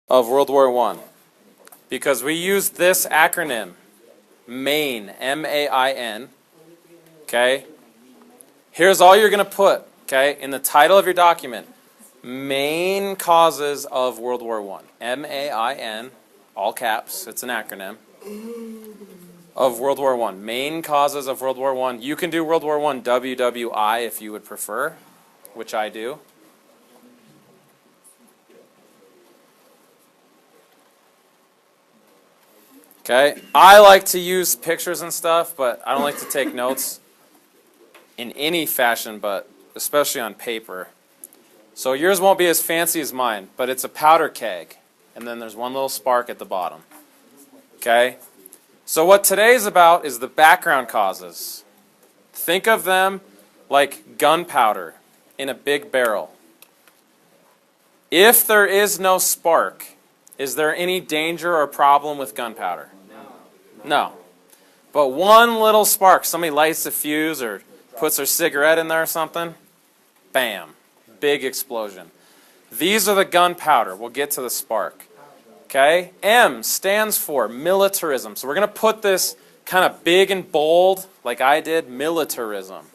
of World War I, because we used this acronym, MAIN, M-A-I-N, okay? Here's all you're going to put, okay, in the title of your document, Main Causes of World War I, M-A-I-N, all caps, it's an acronym, of World War I, Main Causes of World War I. You can do World War I WWI if you would prefer, which I do. Okay, I like to use pictures and stuff, but I don't like to take notes in any fashion, but especially on paper. So yours won't be as fancy as mine, but it's a powder keg, and then there's one little spark at the bottom. Okay, so what today's about is the background causes. Think of them like gunpowder in a big barrel. If there is no spark, is there any danger or problem with gunpowder? No. But one little spark, somebody lights a fuse or puts their cigarette in there or something, bam, big explosion. These are the gunpowder. We'll get to the spark. Okay? M stands for militarism. So we're going to put this kind of big and bold, like I did, militarism.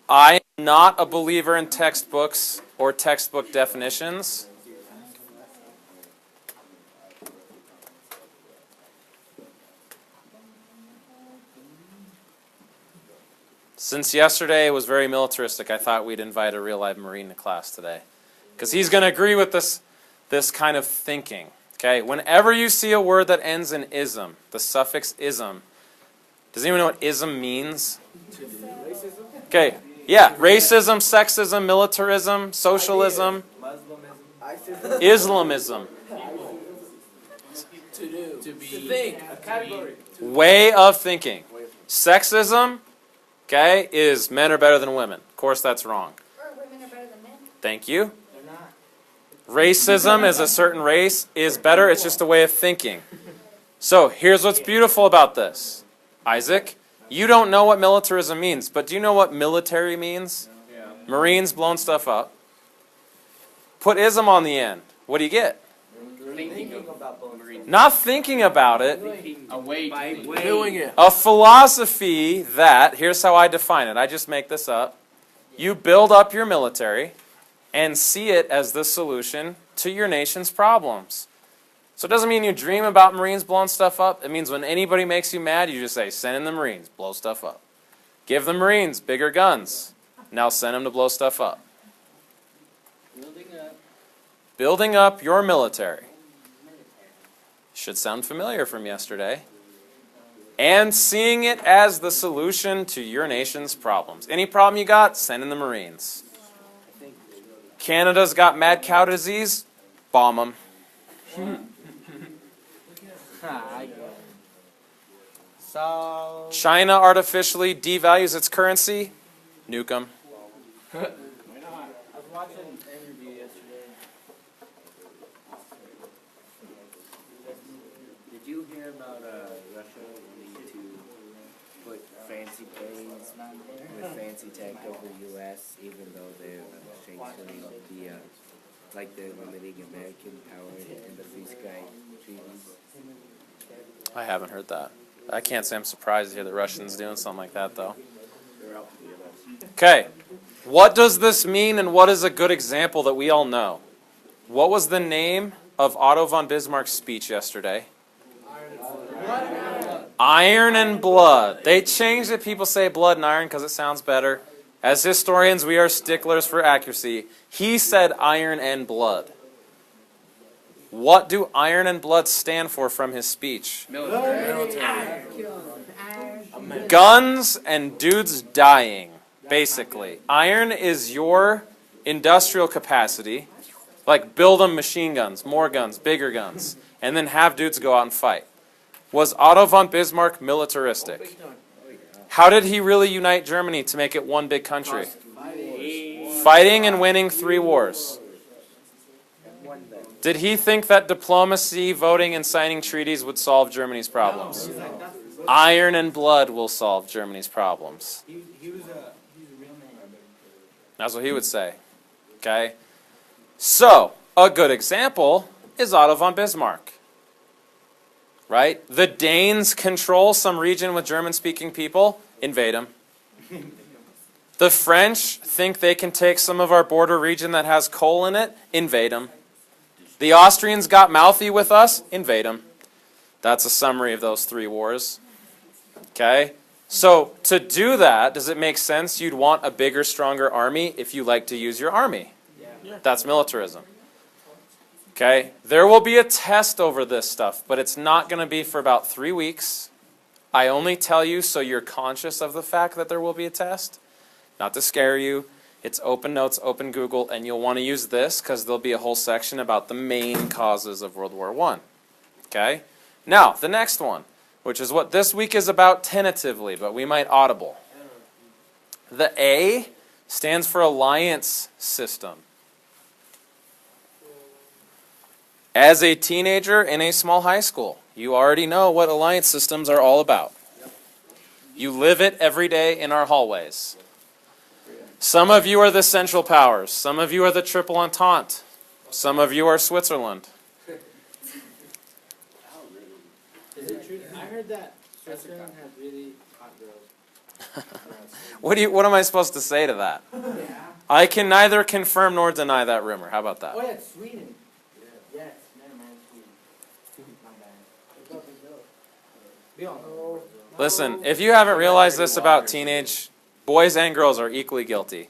I am not a believer in textbooks or textbook definitions. Since yesterday was very militaristic, I thought we'd invite a real live Marine to class today. Because he's going to agree with this kind of thinking. Okay? Whenever you see a word that ends in ism, the suffix ism, does anyone know what ism means? Okay. Yeah. Racism, sexism, militarism, socialism, Islamism. To think. A category. Way of thinking. Sexism, okay, is men are better than women. Of course, that's wrong. Or women are better than men. Thank you. They're not. Racism is a certain race is better. It's just a way of thinking. So here's what's beautiful about this. Isaac, you don't know what militarism means, but do you know what military means? Yeah. Marines blowing stuff up. Put ism on the end. What do you get? Not thinking about it. Doing it. A philosophy that, here's how I define it. I just make this up. You build up your military and see it as the solution to your nation's problems. So it doesn't mean you dream about Marines blowing stuff up. It means when anybody makes you mad, you just say, send in the Marines, blow stuff up. Give the Marines bigger guns. Now send them to blow stuff up. Building up your military. Should sound familiar from yesterday. And seeing it as the solution to your nation's problems. Any problem you got, send in the Marines. Canada's got mad cow disease, bomb them. China artificially devalues its currency, nuke them. I was watching an interview yesterday. Did you hear about Russia wanting to put fancy planes with fancy tech over the U.S., even though they're strengthening the limiting American power in the free sky treaties? I haven't heard that. I can't say I'm surprised to hear the Russians doing something like that, though. Okay. What does this mean, and what is a good example that we all know? What was the name of Otto von Bismarck's speech yesterday? Iron and blood. They changed it. People say blood and iron because it sounds better. As historians, we are sticklers for accuracy. He said iron and blood. What do iron and blood stand for from his speech? Military. Guns and dudes dying, basically. Iron is your industrial capacity. Like build them machine guns, more guns, bigger guns, and then have dudes go out and fight. Was Otto von Bismarck militaristic? How did he really unite Germany to make it one big country? Fighting and winning 3 wars. Did he think that diplomacy, voting, and signing treaties would solve Germany's problems? Iron and blood will solve Germany's problems. He was a real man. That's what he would say. Okay? So, a good example is Otto von Bismarck. Right? The Danes control some region with German-speaking people, invade them. The French think they can take some of our border region that has coal in it, invade them. The Austrians got mouthy with us, invade them. That's a summary of those 3 wars. Okay? So, to do that, does it make sense you'd want a bigger, stronger army if you like to use your army? Yeah. That's militarism. Okay? There will be a test over this stuff, but it's not going to be for about 3 weeks. I only tell you so you're conscious of the fact that there will be a test. Not to scare you. It's open notes, open Google, and you'll want to use this because there'll be a whole section about the main causes of World War I. Okay? Now, the next one, which is what this week is about tentatively, but we might audible. The A stands for Alliance System. As a teenager in a small high school, you already know what alliance systems are all about. You live it every day in our hallways. Some of you are the Central Powers. Some of you are the Triple Entente. Some of you are Switzerland. Is it true? I heard that Switzerland has really hot girls. What am I supposed to say to that? Yeah. I can neither confirm nor deny that rumor. How about that? Oh yeah, it's Sweden. Yes, never mind, Sweden. My bad. We all know. Listen, if you haven't realized this about teenage, boys and girls are equally guilty.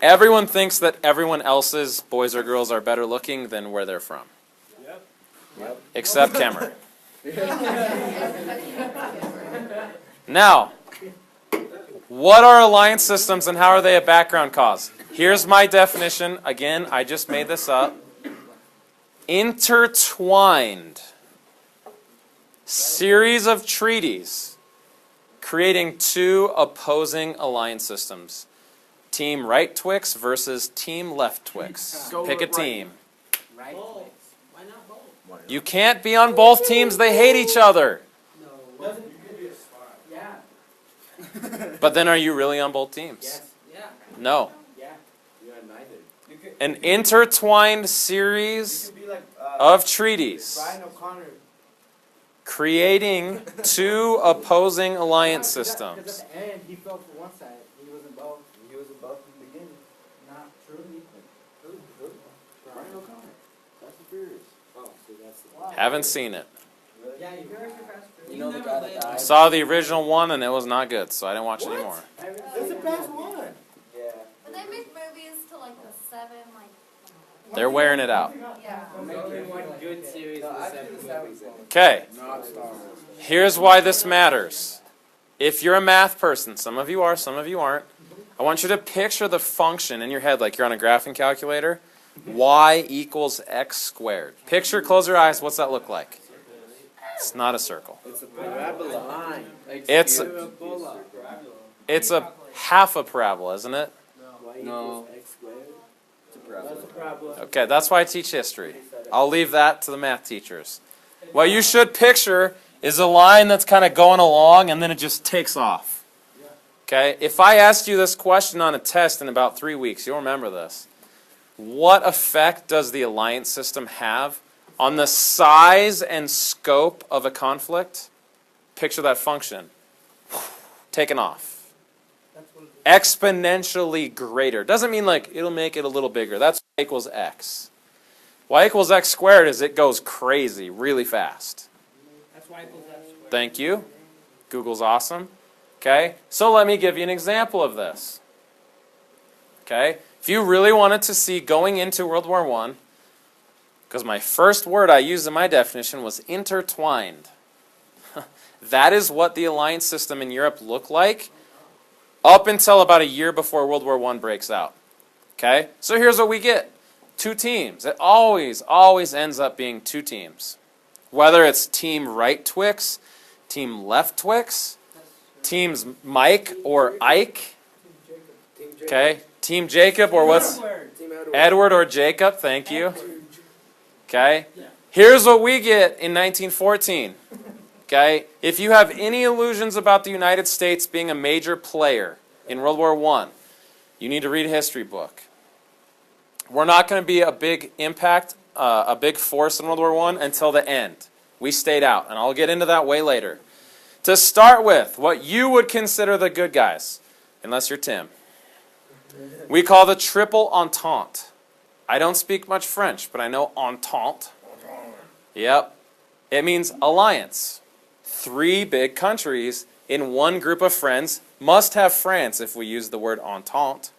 Everyone thinks that everyone else's boys or girls are better looking than where they're from. Yep. Except Kemmer. Now, what are alliance systems and how are they a background cause? Here's my definition. Again, I just made this up. Intertwined series of treaties creating 2 opposing alliance systems. Team right Twix versus Team left Twix. Pick a team. Right. Both. Why not both? You can't be on both teams. They hate each other. No. Doesn't you could be a spy. Yeah. But then are you really on both teams? Yes. Yeah. No. Yeah. You are neither. An intertwined series You could be like of treaties Brian O'Connor. creating 2 opposing alliance Because systems. at the end, he fell for one side. He wasn't both. He wasn't both in the beginning. Not true. Brian O'Connor. That's the Furious. Oh, so that's the Haven't seen it. Yeah, you heard You know the guy that died? Saw the original one and it was not good, so I didn't watch it anymore. That's the best one. Yeah. But they make movies to like the 7, like, They're wearing it out. yeah. Only one good series with 7 movies in it. Okay, Not Star Wars. here's why this matters. If you're a math person, some of you are, some of you aren't, I want you to picture the function in your head like you're on a graphing calculator. Y equals x squared. Picture, close your eyes, what's that look like? It's not a circle. It's a parabola. It's Parabola. it's a half a parabola, isn't it? No. X squared. It's a parabola. That's a problem. Okay, that's why I teach history. I'll leave that to the math teachers. What you should picture is a line that's kind of going along and then it just takes off. Okay, if I asked you this question on a test in about 3 weeks, you'll remember this. What effect does the alliance system have on the size and scope of a conflict? Picture that function. Taken off. Exponentially greater. Doesn't mean like it'll make it a little bigger. That's y equals x. Y equals x squared is it goes crazy really fast. That's why it goes that square. Thank you. Google's awesome. Okay, so let me give you an example of this. Okay, if you really wanted to see going into World War I, because my first word I used in my definition was intertwined. That is what the alliance system in Europe looked like up until about a year before World War I breaks out. Okay, so here's what we get. 2 teams. It always ends up being 2 teams. Whether it's team right Twix, team left Twix, teams Mike or Ike. Okay, team Jacob or what's Team Edward. Edward or Jacob, thank you. Okay, here's what we get in 1914. Okay, if you have any illusions about the United States being a major player in World War I, you need to read a history book. we're not going to be a big impact, a big force in World War I until the end. We stayed out, and I'll get into that way later. To start with, what you would consider the good guys, unless you're Tim, we call the Triple Entente. I don't speak much French, but I know Entente. Yep. It means alliance. 3 big countries in one group of friends, must have France if we use the word Entente.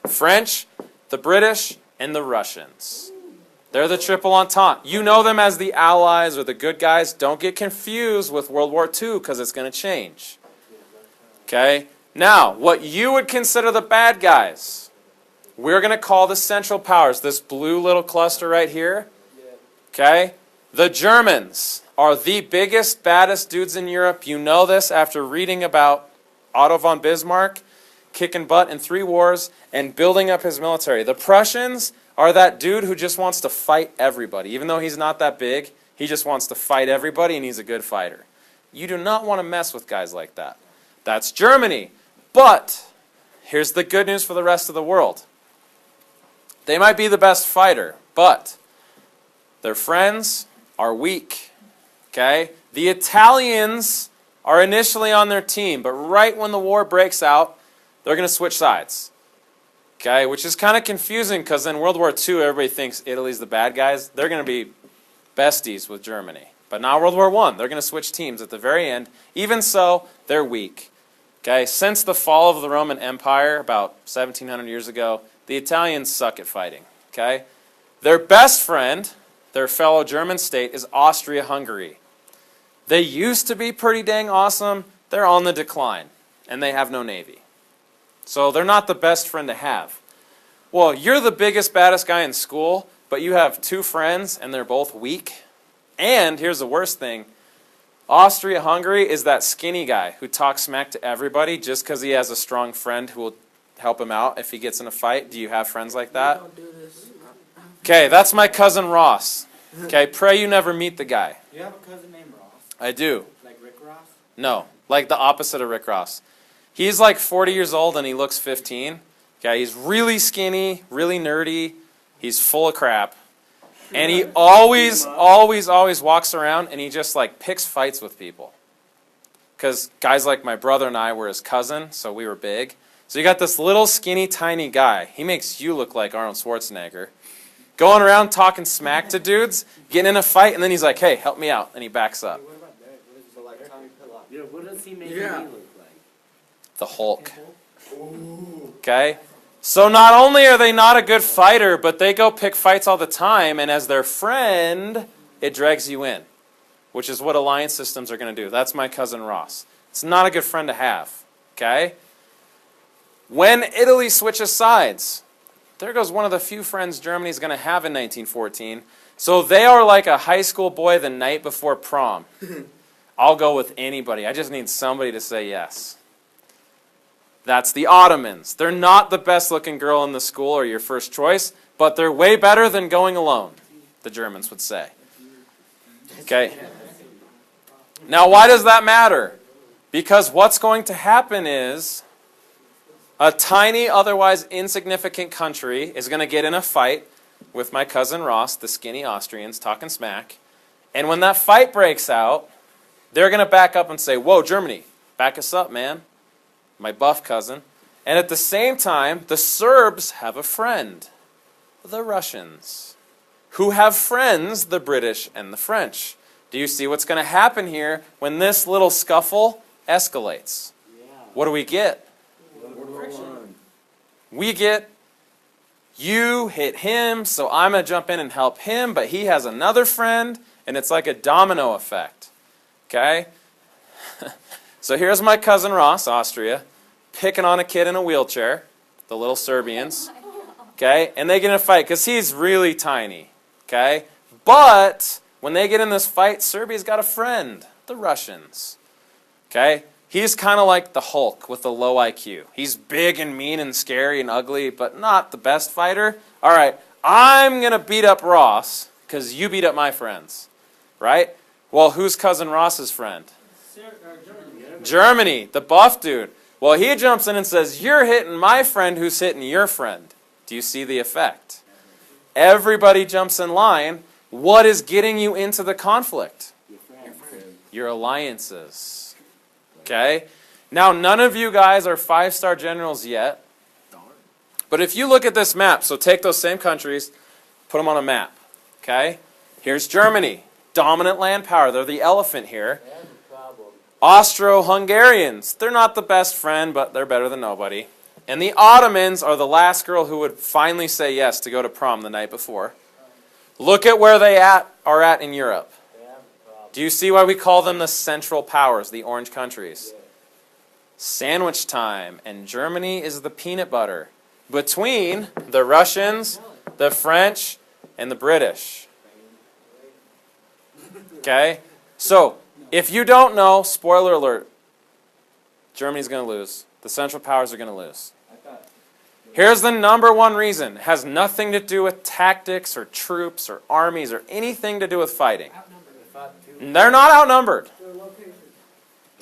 French, the British, and the Russians. They're the Triple Entente. You know them as the Allies or the good guys. Don't get confused with World War II because it's going to change. Okay? Now, what you would consider the bad guys, we're going to call the Central Powers, this blue little cluster right here. Okay? The Germans are the biggest, baddest dudes in Europe. You know this after reading about Otto von Bismarck kicking butt in 3 wars and building up his military. The Prussians are that dude who just wants to fight everybody. Even though he's not that big, he just wants to fight everybody and he's a good fighter. You do not want to mess with guys like that. That's Germany. But here's the good news for the rest of the world. They might be the best fighter, but their friends are weak. Okay? The Italians are initially on their team, but right when the war breaks out, they're going to switch sides. Okay? Which is kind of confusing because in World War II, everybody thinks Italy's the bad guys. They're going to be besties with Germany. But now World War I, they're going to switch teams at the very end. Even so, they're weak. Okay? Since the fall of the Roman Empire about 1700 years ago, the Italians suck at fighting. Okay? Their best friend, their fellow German state, is Austria-Hungary. They used to be pretty dang awesome. They're on the decline, and they have no navy. So they're not the best friend to have. Well, you're the biggest, baddest guy in school, but you have 2 friends, and they're both weak. And here's the worst thing. Austria-Hungary is that skinny guy who talks smack to everybody just because he has a strong friend who will help him out if he gets in a fight. Do you have friends like that? Don't do this. Okay, that's my cousin Ross. Okay, pray you never meet the guy. You have a cousin named Ross? I do. Like Rick Ross? No, like the opposite of Rick Ross. He's like 40 years old and he looks 15. Okay, he's really skinny, really nerdy. He's full of crap. And he always walks around and he just like picks fights with people. Because guys like my brother and I were his cousin, so we were big. So you got this little skinny tiny guy. He makes you look like Arnold Schwarzenegger. Going around talking smack to dudes, getting in a fight, and then he's like, hey, help me out. And he backs up. What about that? What is it like Tommy Pillop? Yeah, what does he make me Yeah. look like? The Hulk. Okay? So not only are they not a good fighter, but they go pick fights all the time, and as their friend, it drags you in, which is what alliance systems are going to do. That's my cousin Ross. It's not a good friend to have. Okay? When Italy switches sides, there goes one of the few friends Germany's going to have in 1914. So they are like a high school boy the night before prom. I'll go with anybody. I just need somebody to say yes. That's the Ottomans. They're not the best looking girl in the school or your first choice, but they're way better than going alone, the Germans would say. Okay. Now why does that matter? Because what's going to happen is a tiny, otherwise insignificant country is going to get in a fight with my cousin Ross, the skinny Austrians, talking smack. And when that fight breaks out, they're going to back up and say, whoa, Germany, back us up, man. My buff cousin. And at the same time, the Serbs have a friend, the Russians, who have friends, the British and the French. Do you see what's going to happen here when this little scuffle escalates? What do we get? We get, you hit him, so I'm going to jump in and help him, but he has another friend, and it's like a domino effect. Okay? So here's my cousin Ross, Austria, picking on a kid in a wheelchair, the little Serbians. Okay? And they get in a fight because he's really tiny. Okay? But when they get in this fight, Serbia's got a friend, the Russians. Okay? He's kind of like the Hulk with the low IQ. He's big and mean and scary and ugly, but not the best fighter. All right, I'm going to beat up Ross because you beat up my friends. Right? Well, who's cousin Ross's friend? Germany, the buff dude. Well, he jumps in and says, you're hitting my friend who's hitting your friend. Do you see the effect? Everybody jumps in line. What is getting you into the conflict? Your alliances. Okay? Now, none of you guys are 5-star generals yet. But if you look at this map, so take those same countries, put them on a map. Okay? Here's Germany. Dominant land power. They're the elephant here. Austro-Hungarians. They're not the best friend, but they're better than nobody. And the Ottomans are the last girl who would finally say yes to go to prom the night before. Look at where they are at in Europe. Do you see why we call them the Central Powers, the orange countries? Sandwich time, and Germany is the peanut butter between the Russians, the French, and the British. Okay? So, if you don't know, spoiler alert, Germany's going to lose. The Central Powers are going to lose. Here's the number one reason. It has nothing to do with tactics or troops or armies or anything to do with fighting. They're not outnumbered.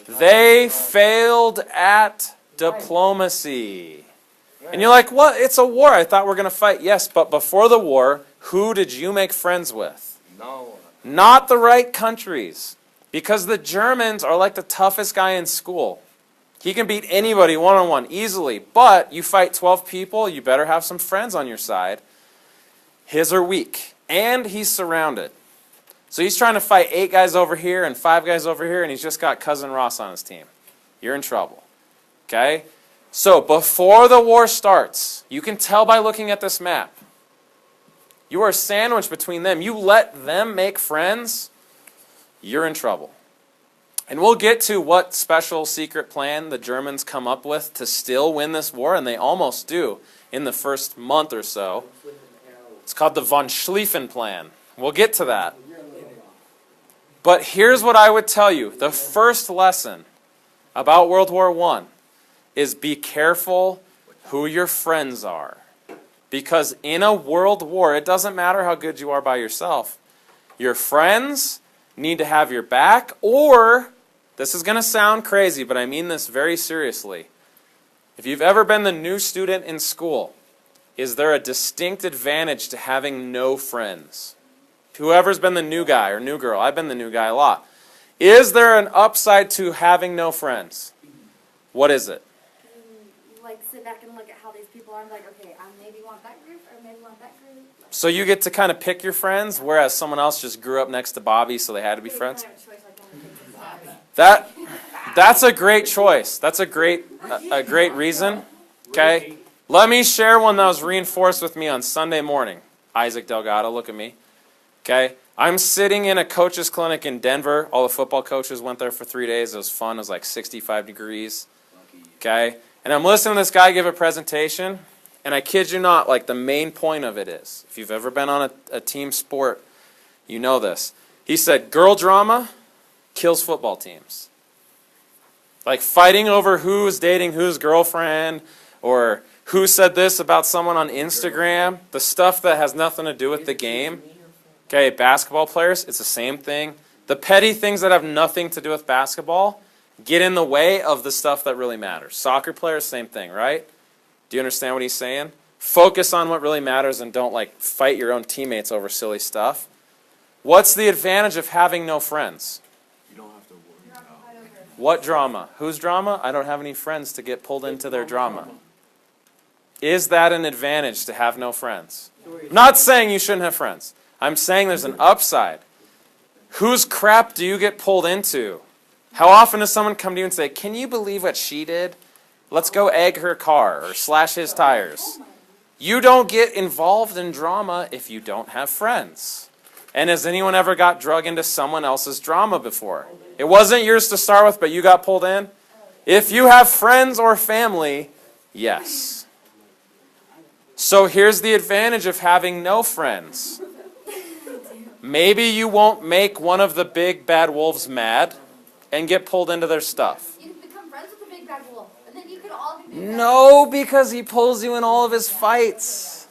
They failed at diplomacy. And you're like, what? It's a war. I thought we were going to fight. Yes, but before the war, who did you make friends with? No. Not the right countries. Because the Germans are like the toughest guy in school. He can beat anybody one-on-one easily. But you fight 12 people, you better have some friends on your side. His are weak. And he's surrounded. So he's trying to fight 8 guys over here and 5 guys over here, and he's just got Cousin Ross on his team. You're in trouble. Okay? So before the war starts, you can tell by looking at this map. You are sandwiched between them. You let them make friends, you're in trouble. And we'll get to what special secret plan the Germans come up with to still win this war, and they almost do in the first month or so. It's called the von Schlieffen plan. We'll get to that. But here's what I would tell you. The first lesson about World War I is be careful who your friends are. Because in a world war, it doesn't matter how good you are by yourself. Your friends need to have your back, or, this is going to sound crazy, but I mean this very seriously. If you've ever been the new student in school, is there a distinct advantage to having no friends? Whoever's been the new guy or new girl, I've been the new guy a lot. Is there an upside to having no friends? What is it? Like sit back and look at how these people are and be like, okay, I maybe want that group or maybe want that group. So you get to kind of pick your friends, whereas someone else just grew up next to Bobby, so they had to be friends? That's a great choice. That's a great reason. Okay? Let me share one that was reinforced with me on Sunday morning. Isaac Delgado, look at me. Okay? I'm sitting in a coach's clinic in Denver. All the football coaches went there for 3 days. It was fun. It was like 65 degrees. Okay? And I'm listening to this guy give a presentation, and I kid you not, like the main point of it is, if you've ever been on a team sport, you know this. He said, girl drama kills football teams. Like fighting over who's dating whose girlfriend, or who said this about someone on Instagram, the stuff that has nothing to do with the game. Okay, basketball players, it's the same thing. The petty things that have nothing to do with basketball get in the way of the stuff that really matters. Soccer players, same thing, right? Do you understand what he's saying? Focus on what really matters and don't like fight your own teammates over silly stuff. What's the advantage of having no friends? You don't have to worry about. What drama? Whose drama? I don't have any friends to get pulled into their drama. Is that an advantage to have no friends? I'm not saying you shouldn't have friends. I'm saying there's an upside. Whose crap do you get pulled into? How often does someone come to you and say, can you believe what she did? Let's go egg her car or slash his tires. You don't get involved in drama if you don't have friends. And has anyone ever got drug into someone else's drama before? It wasn't yours to start with, but you got pulled in? If you have friends or family, yes. So here's the advantage of having no friends. Maybe you won't make one of the big bad wolves mad and get pulled into their stuff. You can become friends with the big bad wolf, and then you can all be big bad. No, because he pulls you in all of his fights.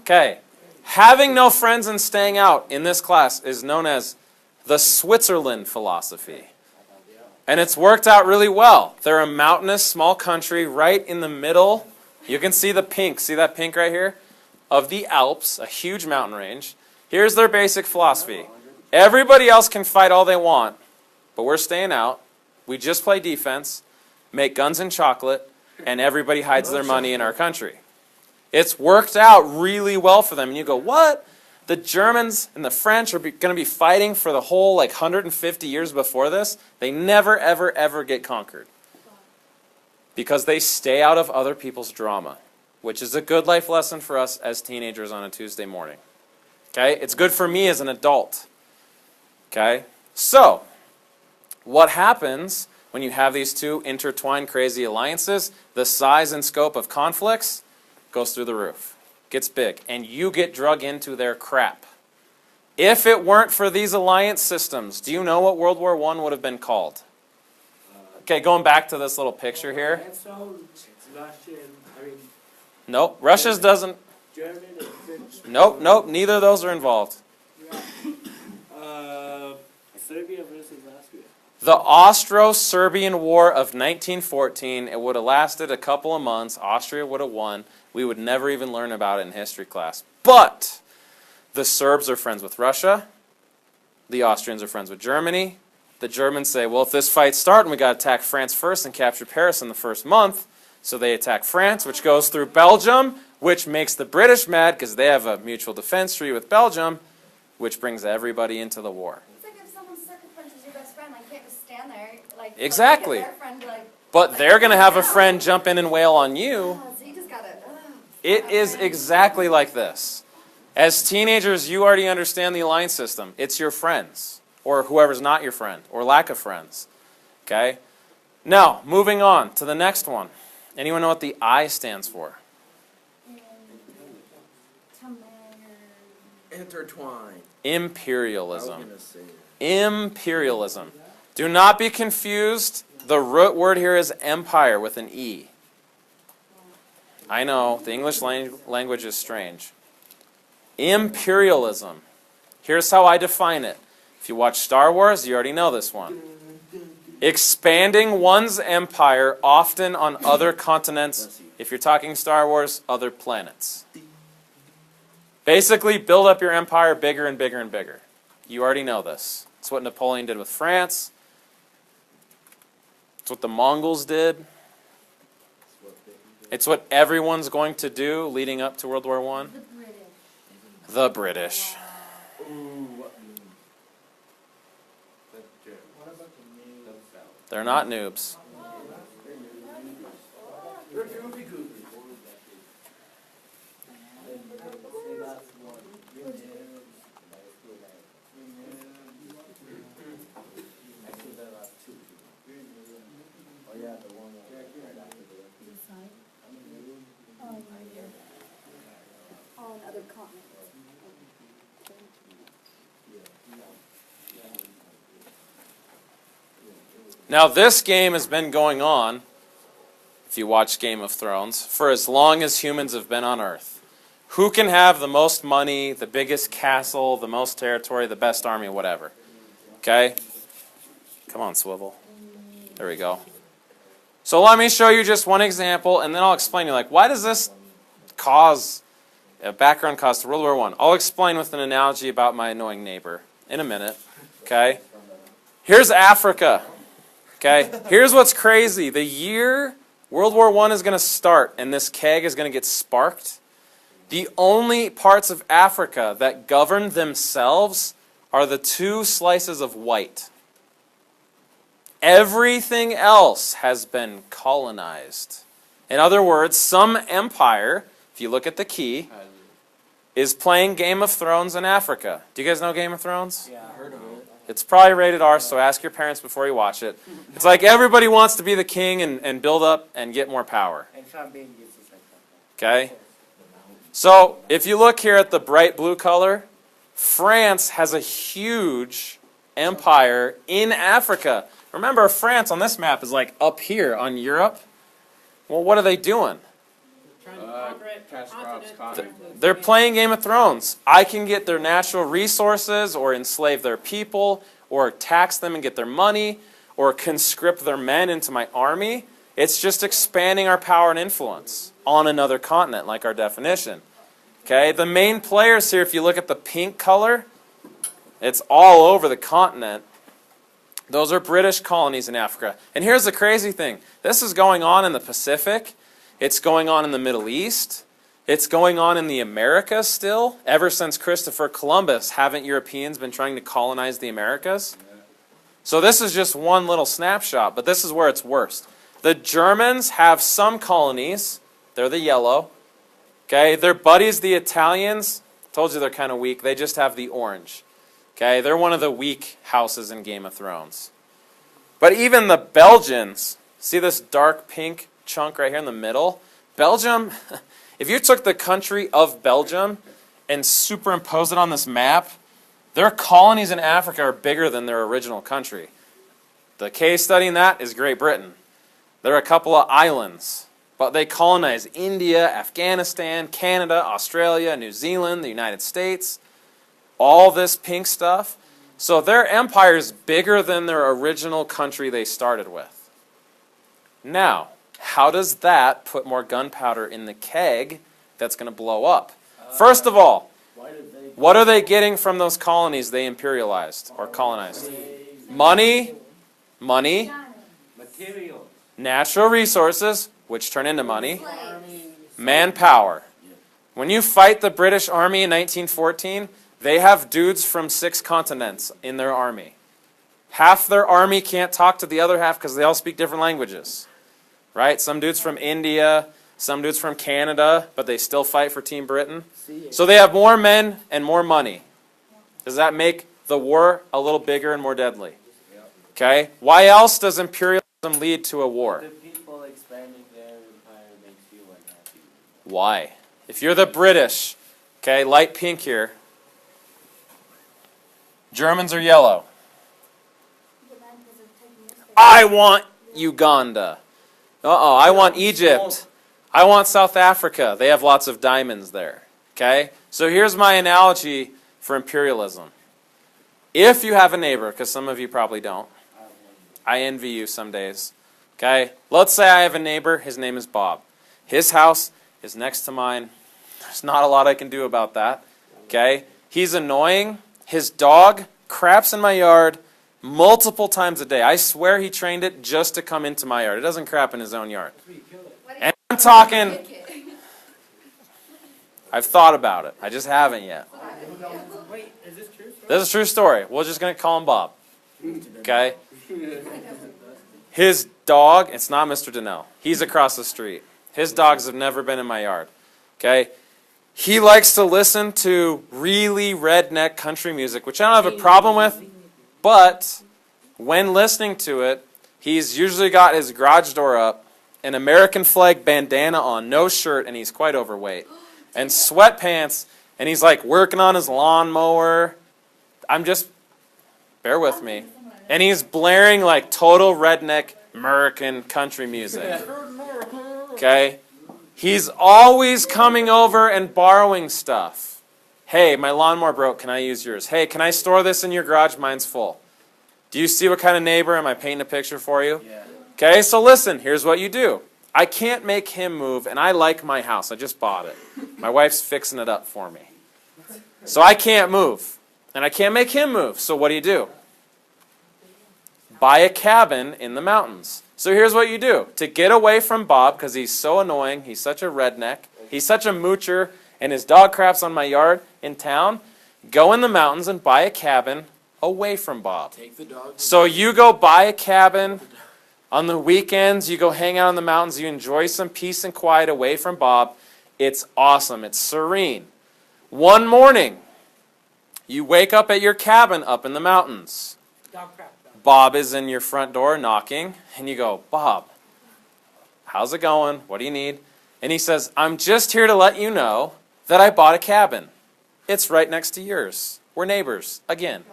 Okay. Having no friends and staying out in this class is known as the Switzerland philosophy. And it's worked out really well. They're a mountainous, small country right in the middle. You can see the pink. See that pink right here? of the Alps, a huge mountain range. Here's their basic philosophy. Everybody else can fight all they want, but we're staying out. We just play defense, make guns and chocolate, and everybody hides their money in our country. It's worked out really well for them. And you go, what? The Germans and the French are going to be fighting for the whole 150 years before this? They never, ever, ever get conquered. Because they stay out of other people's drama, which is a good life lesson for us as teenagers on a Tuesday morning. Okay? It's good for me as an adult. Okay? So, what happens when you have these two intertwined crazy alliances? The size and scope of conflicts goes through the roof. Gets big. And you get drug into their crap. If it weren't for these alliance systems, do you know what World War I would have been called? Okay, going back to this little picture here. That's all Russian, Nope, Russia's doesn't. German and French. Nope, neither of those are involved. Serbia versus Austria. The Austro-Serbian War of 1914, it would have lasted a couple of months. Austria would have won. We would never even learn about it in history class. But the Serbs are friends with Russia. The Austrians are friends with Germany. The Germans say, well, if this fight's starting, we got to attack France first and capture Paris in the first month. So they attack France, which goes through Belgium, which makes the British mad because they have a mutual defense treaty with Belgium, which brings everybody into the war. It's like if someone sucker punches your best friend, you can't just stand there, Exactly. look at their friend, But they're going to have a friend jump in and wail on you. so you just gotta, It is exactly like this. As teenagers, you already understand the alliance system. It's your friends, or whoever's not your friend, or lack of friends. Okay? Now, moving on to the next one. Anyone know what the I stands for? Intertwined. Imperialism. I was gonna say that. Imperialism. Do not be confused. The root word here is empire with an E. I know, the English language is strange. Imperialism. Here's how I define it. If you watch Star Wars, you already know this one. Expanding one's empire, often on other continents. If you're talking Star Wars, other planets. Basically, build up your empire bigger and bigger and bigger. You already know this. It's what Napoleon did with France. It's what the Mongols did. It's what everyone's going to do leading up to World War I. the British. The British. They're not noobs. On other continents. Now, this game has been going on, if you watch Game of Thrones, for as long as humans have been on Earth. Who can have the most money, the biggest castle, the most territory, the best army, whatever? Okay? Come on, swivel. There we go. So let me show you just one example, and then I'll explain to you, why does this cause a background cause to World War I? I'll explain with an analogy about my annoying neighbor in a minute. Okay? Here's Africa. Okay? Here's what's crazy. The year World War I is going to start and this keg is going to get sparked, the only parts of Africa that govern themselves are the two slices of white. Everything else has been colonized. In other words, some empire, if you look at the key, is playing Game of Thrones in Africa. Do you guys know Game of Thrones? Yeah, I heard of it. It's probably rated R, so ask your parents before you watch it. It's like everybody wants to be the king and build up and get more power. And Sean Bean gets us like that. Okay? So, if you look here at the bright blue color, France has a huge empire in Africa. Remember, France on this map is like up here on Europe. Well, what are they doing? They're playing Game of Thrones. I can get their natural resources or enslave their people or tax them and get their money or conscript their men into my army. It's just expanding our power and influence on another continent, like our definition. Okay, the main players here, if you look at the pink color, it's all over the continent. Those are British colonies in Africa. And here's the crazy thing. This is going on in the Pacific. It's going on in the Middle East. It's going on in the Americas still. Ever since Christopher Columbus, haven't Europeans been trying to colonize the Americas? So this is just one little snapshot, but this is where it's worst. The Germans have some colonies. They're the yellow. Okay, their buddies, the Italians, told you they're kind of weak. They just have the orange. Okay, they're one of the weak houses in Game of Thrones. But even the Belgians, see this dark pink chunk right here in the middle? Belgium, if you took the country of Belgium and superimposed it on this map, their colonies in Africa are bigger than their original country. The case study in that is Great Britain. There are a couple of islands, but they colonize India, Afghanistan, Canada, Australia, New Zealand, the United States. All this pink stuff. So their empire is bigger than their original country they started with. Now, how does that put more gunpowder in the keg that's going to blow up? First of all, what are they getting from those colonies they imperialized or colonized? Money, Material. natural resources, which turn into money, manpower. When you fight the British Army in 1914, they have dudes from 6 continents in their army. Half their army can't talk to the other half because they all speak different languages. Right? Some dudes from India, some dudes from Canada, but they still fight for Team Britain. So they have more men and more money. Does that make the war a little bigger and more deadly? Okay? Why else does imperialism lead to a war? The people expanding their empire makes you unhappy. Why? If you're the British, okay, light pink here, Germans are yellow. I want Uganda. I want Egypt. I want South Africa. They have lots of diamonds there. Okay? So here's my analogy for imperialism. If you have a neighbor, because some of you probably don't, I envy you some days. Okay? Let's say I have a neighbor. His name is Bob. His house is next to mine. There's not a lot I can do about that. Okay? He's annoying. His dog craps in my yard multiple times a day. I swear he trained it just to come into my yard. It doesn't crap in his own yard. And I'm talking, I've thought about it. I just haven't yet. Wait, is this true? This is a true story. We're just going to call him Bob. Okay? His dog, it's not Mr. Donnell. He's across the street. His dogs have never been in my yard. Okay? He likes to listen to really redneck country music, which I don't have a problem with, but when listening to it, he's usually got his garage door up, an American flag bandana on, no shirt, and he's quite overweight, and sweatpants, and he's like working on his lawnmower. Bear with me. And he's blaring like total redneck American country music. Okay? He's always coming over and borrowing stuff. Hey, my lawnmower broke. Can I use yours? Hey, can I store this in your garage? Mine's full. Do you see what kind of neighbor? Am I painting a picture for you? Yeah. Okay, so listen. Here's what you do. I can't make him move, and I like my house. I just bought it. My wife's fixing it up for me. So I can't move, and I can't make him move. So what do? Buy a cabin in the mountains. So here's what you do. To get away from Bob, because he's so annoying, he's such a redneck, he's such a moocher, and his dog craps on my yard in town, go in the mountains and buy a cabin away from Bob. Take the dog. So you go buy a cabin. On the weekends, you go hang out in the mountains. You enjoy some peace and quiet away from Bob. It's awesome. It's serene. One morning, you wake up at your cabin up in the mountains. Bob is in your front door knocking, and you go, Bob, how's it going? What do you need? And he says, I'm just here to let you know that I bought a cabin. It's right next to yours. We're neighbors, again.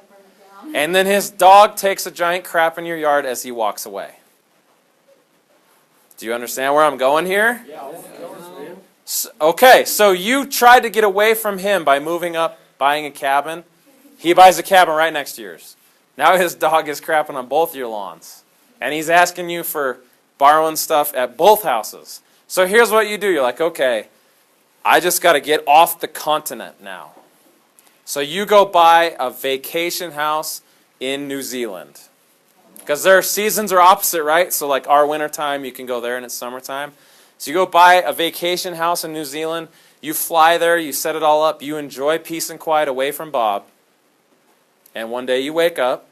And then his dog takes a giant crap in your yard as he walks away. Do you understand where I'm going here? Okay, so you tried to get away from him by moving up, buying a cabin. He buys a cabin right next to yours. Now his dog is crapping on both your lawns. And he's asking you for borrowing stuff at both houses. So here's what you do. You're like, okay, I just got to get off the continent now. So you go buy a vacation house in New Zealand. Because their seasons are opposite, right? So like our wintertime, you can go there and it's summertime. So you go buy a vacation house in New Zealand. You fly there, you set it all up, you enjoy peace and quiet away from Bob. And one day you wake up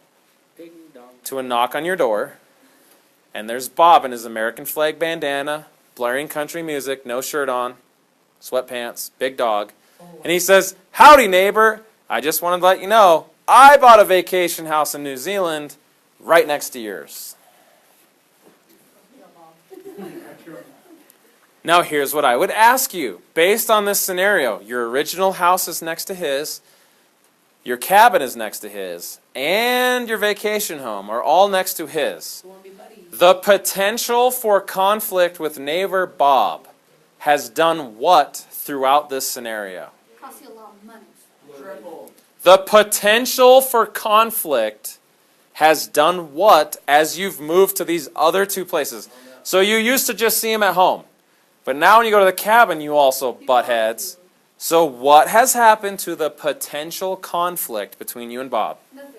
Ding dong. to a knock on your door. And there's Bob in his American flag bandana, blaring country music, no shirt on, sweatpants, big dog. And he says, "Howdy, neighbor. I just wanted to let you know, I bought a vacation house in New Zealand right next to yours." Now here's what I would ask you. Based on this scenario, your original house is next to his, your cabin is next to his, and your vacation home are all next to his. The potential for conflict with neighbor Bob has done what throughout this scenario? Costs you a lot of money. Triple. The potential for conflict has done what as you've moved to these other two places? So you used to just see him at home. But now when you go to the cabin, you also butt heads. So what has happened to the potential conflict between you and Bob? Nothing.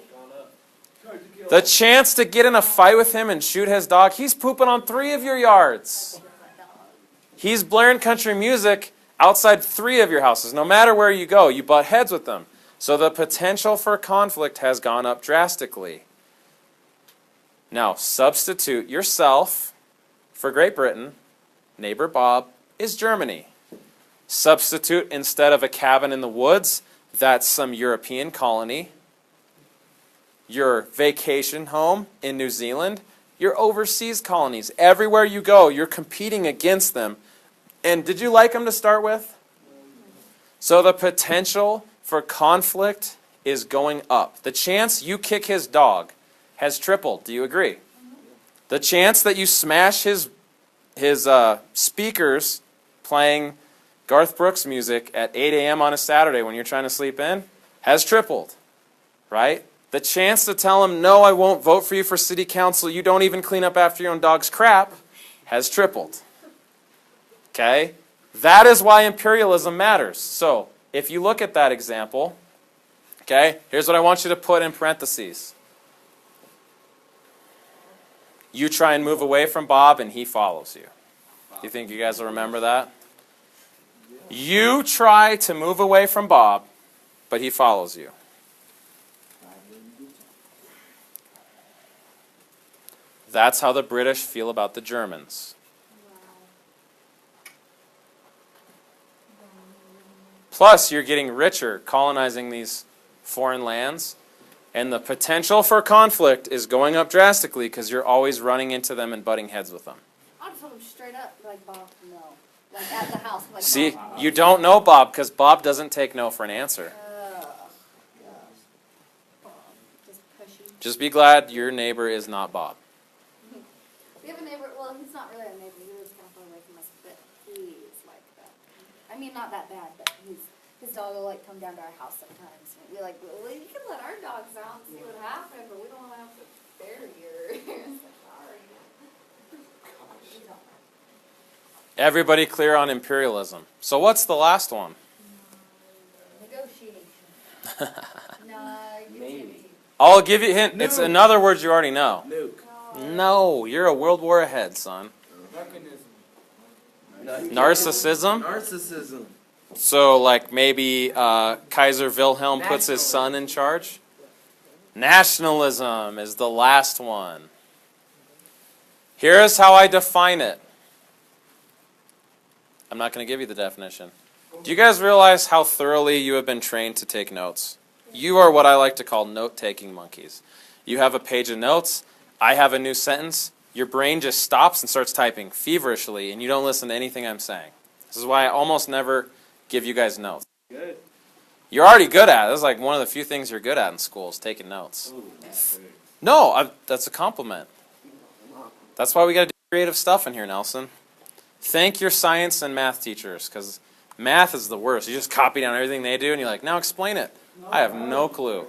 The chance to get in a fight with him and shoot his dog, he's pooping on 3 of your yards. He's blaring country music outside 3 of your houses. No matter where you go, you butt heads with them. So the potential for conflict has gone up drastically. Now, substitute yourself for Great Britain. Neighbor Bob is Germany. Substitute instead of a cabin in the woods, that's some European colony. Your vacation home in New Zealand, your overseas colonies. Everywhere you go, you're competing against them. And did you like them to start with? So the potential for conflict is going up. The chance you kick his dog has tripled. Do you agree? The chance that you smash his speakers playing Garth Brooks music at 8 a.m. on a Saturday when you're trying to sleep in has tripled, right? The chance to tell him, "No, I won't vote for you for city council. You don't even clean up after your own dog's crap," has tripled. Okay? That is why imperialism matters. So, if you look at that example, okay, here's what I want you to put in parentheses. You try and move away from Bob and he follows you. Do you think you guys will remember that? You try to move away from Bob, but he follows you. That's how the British feel about the Germans. Plus, you're getting richer colonizing these foreign lands, and the potential for conflict is going up drastically because you're always running into them and butting heads with them. I'll tell him straight up, like, Bob, no. Like, at the house. Like, See, no. you don't know Bob because Bob doesn't take no for an answer. Just pushy. Just be glad your neighbor is not Bob. We have a neighbor, well, he's not really a neighbor, he lives kind of far away from us, but he's like that. I mean, not that bad, but his dog will, like, come down to our house sometimes. And we'll be like, well, you can let our dogs out and see what happened, but we don't want to have to bury your... It's like, sorry. Everybody clear on imperialism. So what's the last one? Negotiation. No, you Maybe. I'll give you a hint. It's another word you already know. Nuke. No, you're a world war ahead, son. Narcissism? Narcissism. So, like, maybe Kaiser Wilhelm puts his son in charge? Nationalism is the last one. Here's how I define it. I'm not going to give you the definition. Do you guys realize how thoroughly you have been trained to take notes? You are what I like to call note-taking monkeys. You have a page of notes. I have a new sentence. Your brain just stops and starts typing feverishly, and you don't listen to anything I'm saying. This is why I almost never give you guys notes. Good. You're already good at it. This is like one of the few things you're good at in school is taking notes. No, that's a compliment. That's why we got to do creative stuff in here, Nelson. Thank your science and math teachers, because math is the worst. You just copy down everything they do, and you're like, now explain it. I have no clue.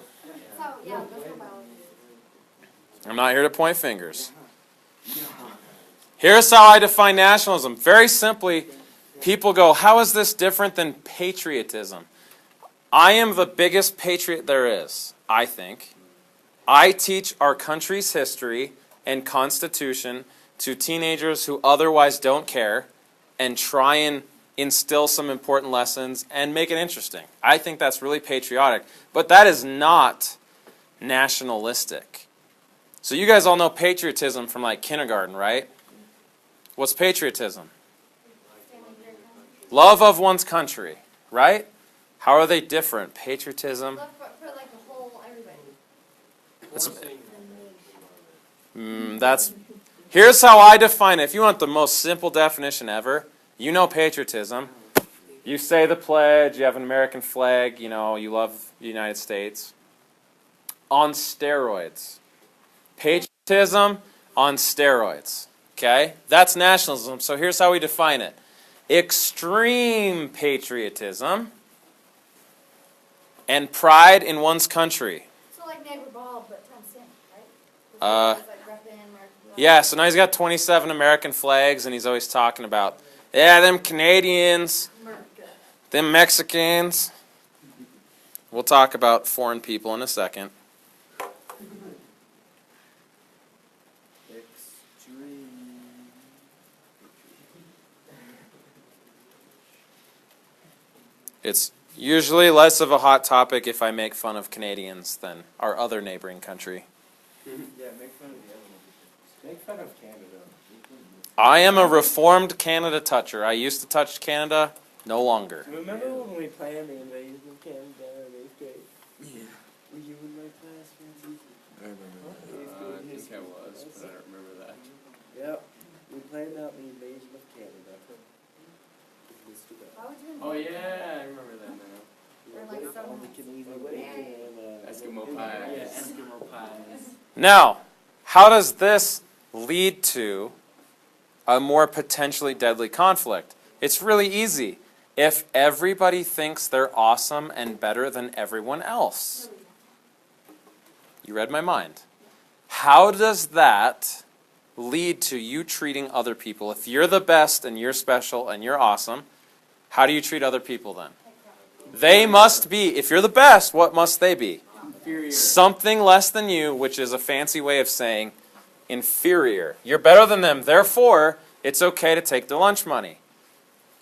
So, yeah, that's what biology. I'm not here to point fingers. Here's how I define nationalism. Very simply, people go, how is this different than patriotism? I am the biggest patriot there is, I think. I teach our country's history and constitution to teenagers who otherwise don't care and try and instill some important lessons and make it interesting. I think that's really patriotic, but that is not nationalistic. So you guys all know patriotism from like kindergarten, right? What's patriotism? Love of one's country, right? How are they different? Patriotism. Love for like the whole everybody. Here's how I define it. If you want the most simple definition ever, you know patriotism. You say the pledge, you have an American flag, you know, you love the United States. On steroids. Patriotism on steroids. Okay? That's nationalism. So here's how we define it. Extreme patriotism and pride in one's country. So like Neighbor Bob, but times 10, right? Like repping American flag. Yeah, so now he's got 27 American flags, and he's always talking about, yeah, them Canadians, America. them Mexicans. We'll talk about foreign people in a second. It's usually less of a hot topic if I make fun of Canadians than our other neighboring country. Yeah, make fun of the other one. Make fun of Canada. I am a reformed Canada toucher. I used to touch Canada, no longer. Remember when we planned the invasion of Canada in 8th grade? Yeah. Were you in my class, Francis? I remember that. I think I was, but I don't remember that. Yep. We planned out the invasion of Canada. Why would you Oh yeah, I remember that now. Or like some- all the Canadian bacon and Eskimo pies. Yeah, Eskimo pies. Now, how does this lead to a more potentially deadly conflict? It's really easy. If everybody thinks they're awesome and better than everyone else. You read my mind. How does that lead to you treating other people? If you're the best and you're special and you're awesome, how do you treat other people then? They must be, if you're the best, what must they be? Inferior. Something less than you, which is a fancy way of saying inferior. You're better than them, therefore, it's okay to take their lunch money.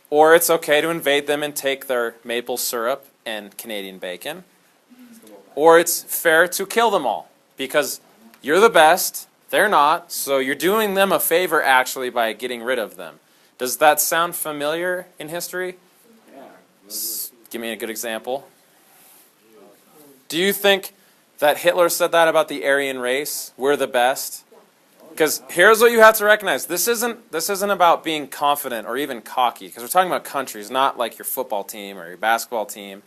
Or it's okay to invade them and take their maple syrup and Canadian bacon. Or it's fair to kill them all. Because you're the best, they're not, so you're doing them a favor actually by getting rid of them. Does that sound familiar in history? Yeah. Give me a good example. Do you think that Hitler said that about the Aryan race? We're the best? Because here's what you have to recognize. This isn't about being confident or even cocky, because we're talking about countries, not like your football team or your basketball team.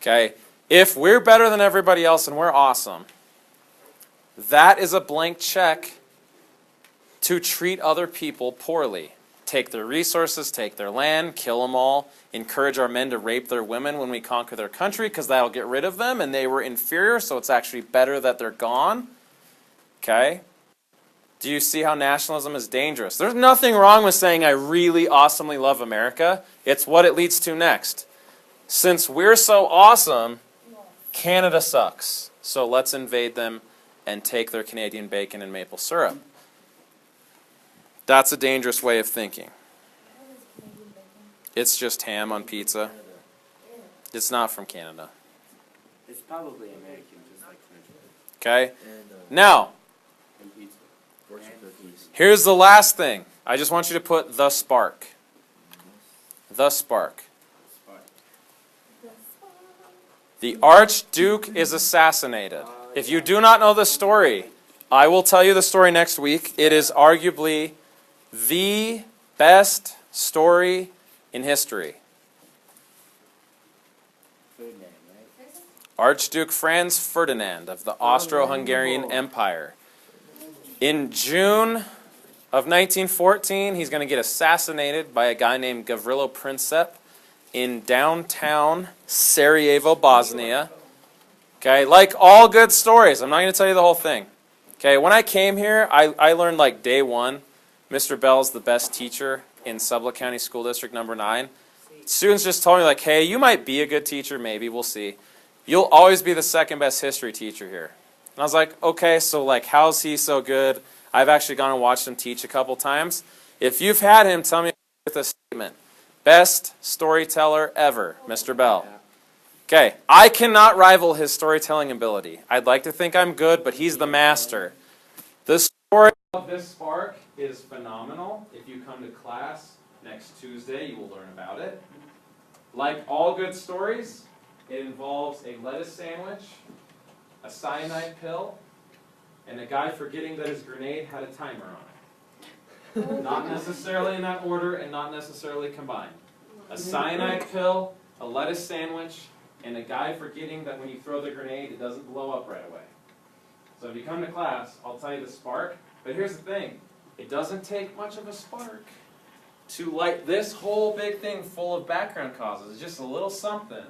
Okay? If we're better than everybody else and we're awesome, that is a blank check to treat other people poorly. Take their resources, take their land, kill them all, encourage our men to rape their women when we conquer their country because that'll get rid of them and they were inferior, so it's actually better that they're gone. Okay? Do you see how nationalism is dangerous? There's nothing wrong with saying I really awesomely love America. It's what it leads to next. Since we're so awesome, Canada sucks. So let's invade them and take their Canadian bacon and maple syrup. That's a dangerous way of thinking. It's just ham on pizza. It's not from Canada. It's probably American, just like French. Okay? And, Now, and pizza. Fortune cookies. here's the last thing. I just want you to put the spark. The spark. The Archduke is assassinated. If you do not know the story, I will tell you the story next week. It is arguably the best story in history. Ferdinand, right? Archduke Franz Ferdinand of the Austro-Hungarian Empire. In June of 1914, he's going to get assassinated by a guy named Gavrilo Princip in downtown Sarajevo, Bosnia. Okay, like all good stories, I'm not going to tell you the whole thing. Okay, when I came here, I learned like day one, Mr. Bell's the best teacher in Sublette County School District number 9, students just told me, like, hey, you might be a good teacher, maybe, we'll see. You'll always be the second best history teacher here. And I was like, okay, so like, how's he so good? I've actually gone and watched him teach a couple times. If you've had him, tell me with a statement. Best storyteller ever, Mr. Bell. Okay, I cannot rival his storytelling ability. I'd like to think I'm good, but he's the master. The story of this spark is phenomenal. If you come to class next Tuesday, you will learn about it. Like all good stories, it involves a lettuce sandwich, a cyanide pill, and a guy forgetting that his grenade had a timer on it. Not necessarily in that order and not necessarily combined. A cyanide pill, a lettuce sandwich, and a guy forgetting that when you throw the grenade, it doesn't blow up right away. So if you come to class, I'll tell you the spark. But here's the thing. It doesn't take much of a spark to light this whole big thing full of background causes. It's just a little something,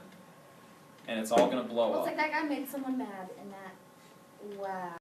and it's all going to blow Well, up. it's like that guy made someone mad, and that, wow.